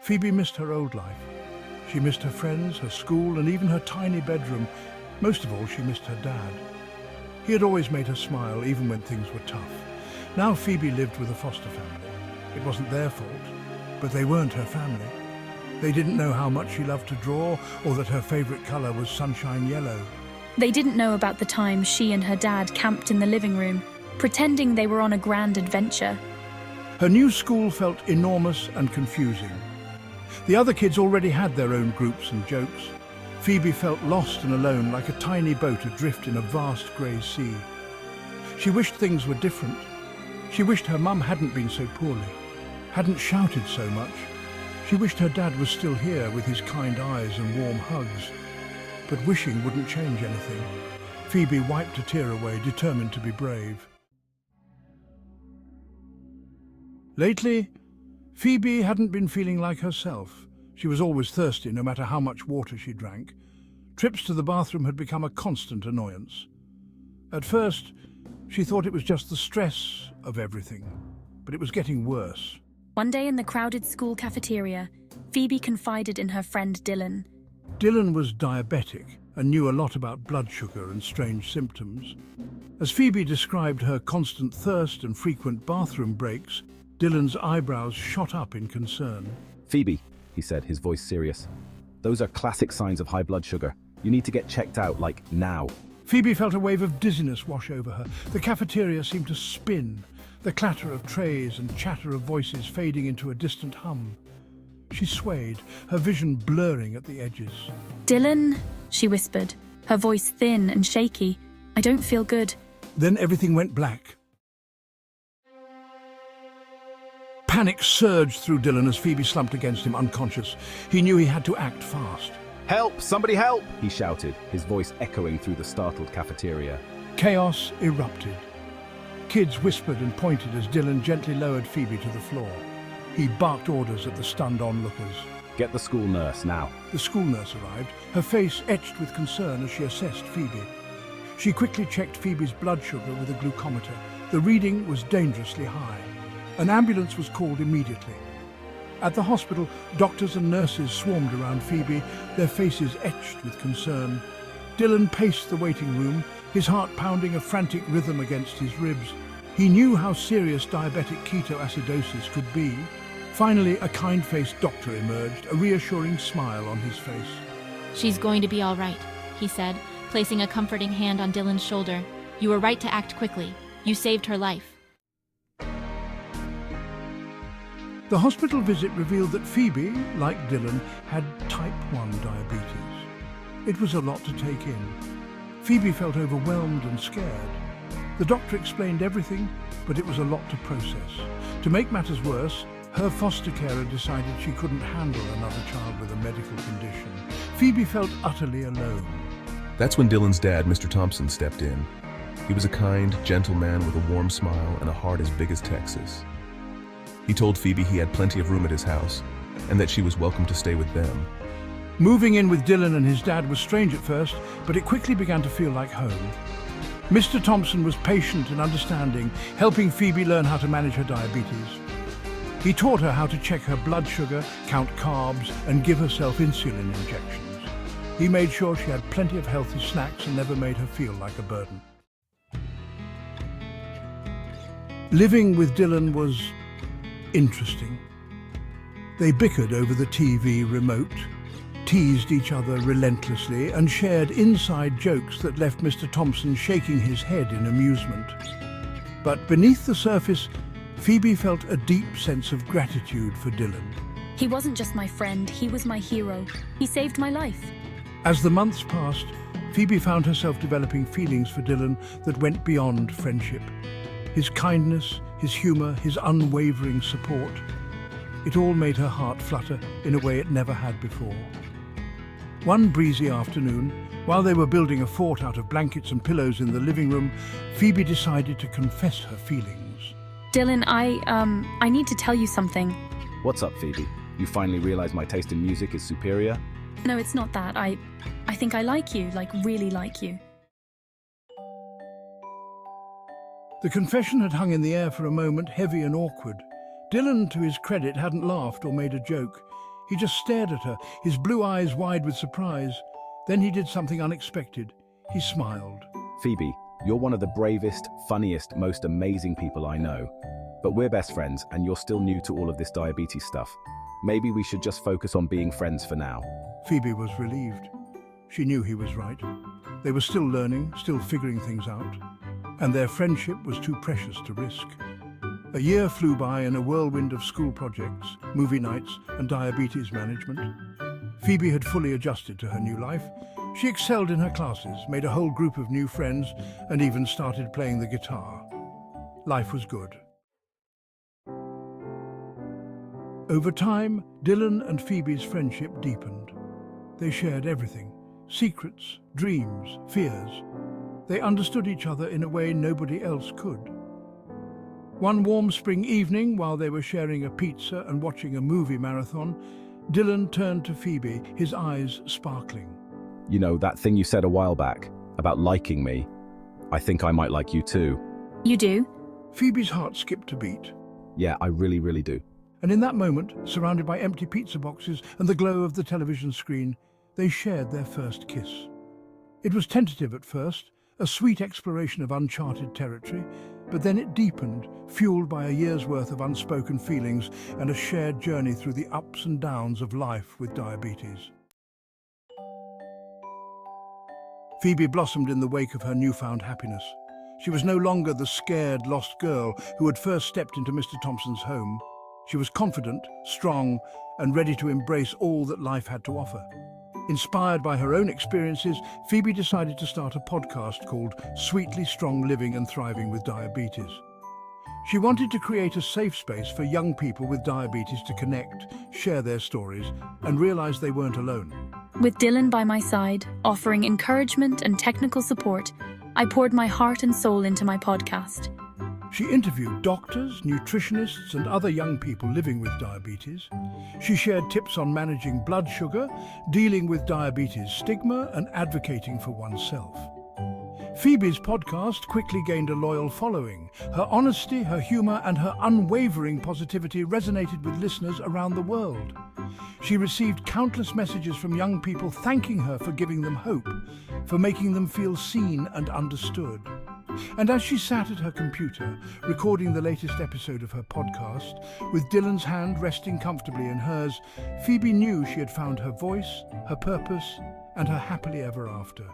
Phoebe missed her old life. She missed her friends, her school, and even her tiny bedroom. Most of all, she missed her dad. He had always made her smile, even when things were tough. Now Phoebe lived with a foster family. It wasn't their fault, but they weren't her family. They didn't know how much she loved to draw, or that her favorite color was sunshine yellow. They didn't know about the time she and her dad camped in the living room, pretending they were on a grand adventure. Her new school felt enormous and confusing. The other kids already had their own groups and jokes. Phoebe felt lost and alone, like a tiny boat adrift in a vast grey sea. She wished things were different. She wished her mum hadn't been so poorly, hadn't shouted so much. She wished her dad was still here with his kind eyes and warm hugs. But wishing wouldn't change anything. Phoebe wiped a tear away, determined to be brave. Lately, Phoebe hadn't been feeling like herself. She was always thirsty, no matter how much water she drank. Trips to the bathroom had become a constant annoyance. At first, she thought it was just the stress of everything, but it was getting worse. One day in the crowded school cafeteria, Phoebe confided in her friend Dylan. Dylan was diabetic and knew a lot about blood sugar and strange symptoms. As Phoebe described her constant thirst and frequent bathroom breaks, Dylan's eyebrows shot up in concern. "Phoebe," he said, his voice serious, "those are classic signs of high blood sugar. You need to get checked out, like, now." Phoebe felt a wave of dizziness wash over her. The cafeteria seemed to spin, the clatter of trays and chatter of voices fading into a distant hum. She swayed, her vision blurring at the edges. "Dylan," she whispered, her voice thin and shaky. "I don't feel good." Then everything went black. Panic surged through Dylan as Phoebe slumped against him, unconscious. He knew he had to act fast. "Help! Somebody help!" he shouted, his voice echoing through the startled cafeteria. Chaos erupted. Kids whispered and pointed as Dylan gently lowered Phoebe to the floor. He barked orders at the stunned onlookers. "Get the school nurse, now." The school nurse arrived, her face etched with concern as she assessed Phoebe. She quickly checked Phoebe's blood sugar with a glucometer. The reading was dangerously high. An ambulance was called immediately. At the hospital, doctors and nurses swarmed around Phoebe, their faces etched with concern. Dylan paced the waiting room, his heart pounding a frantic rhythm against his ribs. He knew how serious diabetic ketoacidosis could be. Finally, a kind-faced doctor emerged, a reassuring smile on his face. "She's going to be all right," he said, placing a comforting hand on Dylan's shoulder. "You were right to act quickly. You saved her life." The hospital visit revealed that Phoebe, like Dylan, had type 1 diabetes. It was a lot to take in. Phoebe felt overwhelmed and scared. The doctor explained everything, but it was a lot to process. To make matters worse, her foster carer decided she couldn't handle another child with a medical condition. Phoebe felt utterly alone. That's when Dylan's dad, Mr. Thompson, stepped in. He was a kind, gentle man with a warm smile and a heart as big as Texas. He told Phoebe he had plenty of room at his house, and that she was welcome to stay with them. Moving in with Dylan and his dad was strange at first, but it quickly began to feel like home. Mr. Thompson was patient and understanding, helping Phoebe learn how to manage her diabetes. He taught her how to check her blood sugar, count carbs, and give herself insulin injections. He made sure she had plenty of healthy snacks and never made her feel like a burden. Living with Dylan was interesting. They bickered over the TV remote, teased each other relentlessly, and shared inside jokes that left Mr. Thompson shaking his head in amusement. But beneath the surface, Phoebe felt a deep sense of gratitude for Dylan. He wasn't just my friend, he was my hero. He saved my life. As the months passed, Phoebe found herself developing feelings for Dylan that went beyond friendship. His kindness, his humor, his unwavering support. It all made her heart flutter in a way it never had before. One breezy afternoon, while they were building a fort out of blankets and pillows in the living room, Phoebe decided to confess her feelings. "Dylan, I need to tell you something." "What's up, Phoebe? You finally realize my taste in music is superior?" "No, it's not that. I think I like you, like really like you." The confession had hung in the air for a moment, heavy and awkward. Dylan, to his credit, hadn't laughed or made a joke. He just stared at her, his blue eyes wide with surprise. Then he did something unexpected. He smiled. Phoebe, you're one of the bravest, funniest, most amazing people I know. But we're best friends, and you're still new to all of this diabetes stuff. Maybe we should just focus on being friends for now. Phoebe was relieved. She knew he was right. They were still learning, still figuring things out. And their friendship was too precious to risk. A year flew by in a whirlwind of school projects, movie nights, and diabetes management. Phoebe had fully adjusted to her new life. She excelled in her classes, made a whole group of new friends, and even started playing the guitar. Life was good. Over time, Dylan and Phoebe's friendship deepened. They shared everything: secrets, dreams, fears. They understood each other in a way nobody else could. One warm spring evening, while they were sharing a pizza and watching a movie marathon, Dylan turned to Phoebe, his eyes sparkling. You know, that thing you said a while back, about liking me. I think I might like you too. You do? Phoebe's heart skipped a beat. Yeah, I really do. And in that moment, surrounded by empty pizza boxes and the glow of the television screen, they shared their first kiss. It was tentative at first, a sweet exploration of uncharted territory, but then it deepened, fueled by a year's worth of unspoken feelings and a shared journey through the ups and downs of life with diabetes. Phoebe blossomed in the wake of her newfound happiness. She was no longer the scared, lost girl who had first stepped into Mr. Thompson's home. She was confident, strong, and ready to embrace all that life had to offer. Inspired by her own experiences, Phoebe decided to start a podcast called Sweetly Strong Living and Thriving with Diabetes. She wanted to create a safe space for young people with diabetes to connect, share their stories, and realize they weren't alone. With Dylan by my side, offering encouragement and technical support, I poured my heart and soul into my podcast. She interviewed doctors, nutritionists, and other young people living with diabetes. She shared tips on managing blood sugar, dealing with diabetes stigma, and advocating for oneself. Phoebe's podcast quickly gained a loyal following. Her honesty, her humor, and her unwavering positivity resonated with listeners around the world. She received countless messages from young people thanking her for giving them hope, for making them feel seen and understood. And as she sat at her computer, recording the latest episode of her podcast, with Dylan's hand resting comfortably in hers, Phoebe knew she had found her voice, her purpose, and her happily ever after.